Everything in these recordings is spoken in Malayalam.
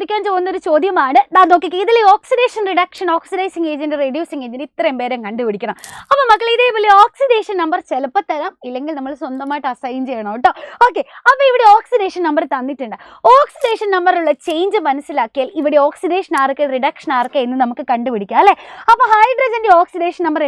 ചോദിക്കാൻ പോകുന്ന ഒരു ചോദ്യമാണ്. നോക്കിക്കേ, ഇതിൽ oxidation, reduction, oxidising agent, reducing agent ഇത്രയും പേരെ കണ്ടുപിടിക്കണം. അപ്പോൾ മക്കളെ ഇതേപോലെ ഓക്സിഡേഷൻ നമ്പർ ചിലപ്പോൾ തരാം, ഇല്ലെങ്കിൽ നമ്മൾ സ്വന്തമായിട്ട് അസൈൻ ചെയ്യണം കേട്ടോ. ഓക്കെ, അപ്പോൾ ഇവിടെ ഓക്സിഡേഷൻ നമ്പർ തന്നിട്ടുണ്ട്. ഓക്സിഡേഷൻ നമ്പറുള്ള ചേഞ്ച് മനസ്സിലാക്കിയാൽ ഇവിടെ ഓക്സിഡേഷൻ ആർക്ക്, റിഡക്ഷൻ ആർക്ക് എന്ന് നമുക്ക് കണ്ടുപിടിക്കാം അല്ലേ. അപ്പോൾ ഹൈഡ്രജന്റെ ഓക്സിഡേഷൻ നമ്പർ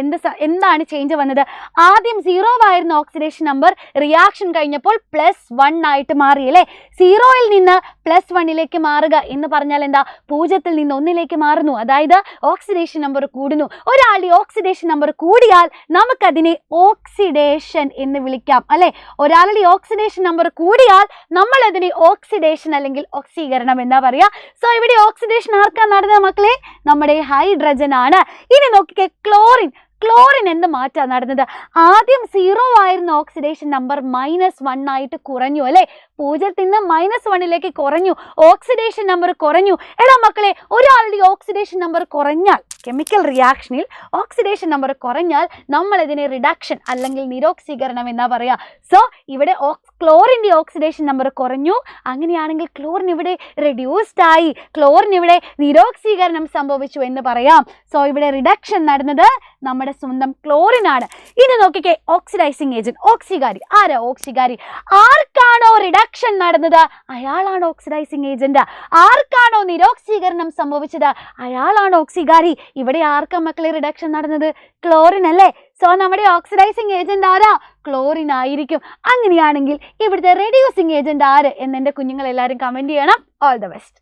എന്താണ് ചേഞ്ച് വന്നത്? ആദ്യം 0 ആയിരുന്ന ഓക്സിഡേഷൻ നമ്പർ റിയാക്ഷൻ കഴിഞ്ഞപ്പോൾ +1 ആയിട്ട് മാറി അല്ലേ. 0യിൽ നിന്ന് +1ലേക്ക് മാറുക എന്ന് പറഞ്ഞാൽ എന്താ? 0ത്തിൽ നിന്ന് 1ലേക്ക് മാറുന്നു. അതായത് ഓക്സിഡേഷൻ നമ്പർ കൂടുന്നു. ഒരാളുടെ ഓക്സിഡേഷൻ നമ്പർ കൂടിയാൽ നമുക്കതിനെ ഓക്സിഡേഷൻ എന്ന് വിളിക്കാം അല്ലെ. ഒരാളുടെ ഓക്സിഡേഷൻ നമ്പർ കൂടിയാൽ നമ്മൾ അതിനെ ഓക്സിഡേഷൻ അല്ലെങ്കിൽ ഓക്സീകരണം എന്നാ പറയാ. സോ ഇവിടെ ഓക്സിഡേഷൻ ആർക്കാ നടന്നത് മക്കളെ? നമ്മുടെ ഹൈഡ്രജൻ ആണ്. ഇനി നോക്കിക്കേ, ക്ലോറിൻ എന്ത് മാറ്റാ നടന്നത്? ആദ്യം 0 ആയിരുന്ന ഓക്സിഡേഷൻ നമ്പർ -1 ആയിട്ട് കുറഞ്ഞു അല്ലെ. 0ത്തിൽ നിന്ന് -1ലേക്ക് കുറഞ്ഞു, ഓക്സിഡേഷൻ നമ്പർ കുറഞ്ഞു. എടാ മക്കളെ, ഒരാളുടെ ഓക്സിഡേഷൻ നമ്പർ കുറഞ്ഞാൽ, കെമിക്കൽ റിയാക്ഷനിൽ ഓക്സിഡേഷൻ നമ്പർ കുറഞ്ഞാൽ നമ്മൾ ഇതിനെ റിഡക്ഷൻ അല്ലെങ്കിൽ നിരോക്സീകരണം എന്നാ പറയാ. സോ ഇവിടെ ക്ലോറിൻ്റെ ഓക്സിഡേഷൻ നമ്പർ കുറഞ്ഞു. അങ്ങനെയാണെങ്കിൽ ക്ലോറിൻ ഇവിടെ റെഡ്യൂസ്ഡ് ആയി, ക്ലോറിൻ ഇവിടെ നിരോക്സീകരണം സംഭവിച്ചു എന്ന് പറയാം. സോ ഇവിടെ റിഡക്ഷൻ നടന്നത് നമ്മുടെ സ്വന്തം ക്ലോറിൻ ആണ്. ഇനി നോക്കിക്കേ, ഓക്സിഡൈസിങ് ഏജന്റ്, ഓക്സികാരി. ആരാ ഓക്സികാരി? ആർക്കാണോ റിഡക്ഷൻ നടന്നത് അയാളാണ് ഓക്സിഡൈസിങ് ഏജന്റ്. ആർക്കാണോ നിരോക്സീകരണം സംഭവിച്ചത് അയാളാണ് ഓക്സികാരി. ഇവിടെ ആർക്കാ മക്കളെ റിഡക്ഷൻ നടന്നത്? ക്ലോറിൻ അല്ലേ. സോ നമ്മുടെ ഓക്സിഡൈസിങ് ഏജന്റ് ആരാ? ക്ലോറിൻ ആയിരിക്കും. അങ്ങനെയാണെങ്കിൽ ഇവിടുത്തെ റെഡ്യൂസിങ് ഏജന്റ് ആര് എന്ന് എൻ്റെ കുഞ്ഞുങ്ങൾ എല്ലാവരും കമന്റ് ചെയ്യണം. All the best.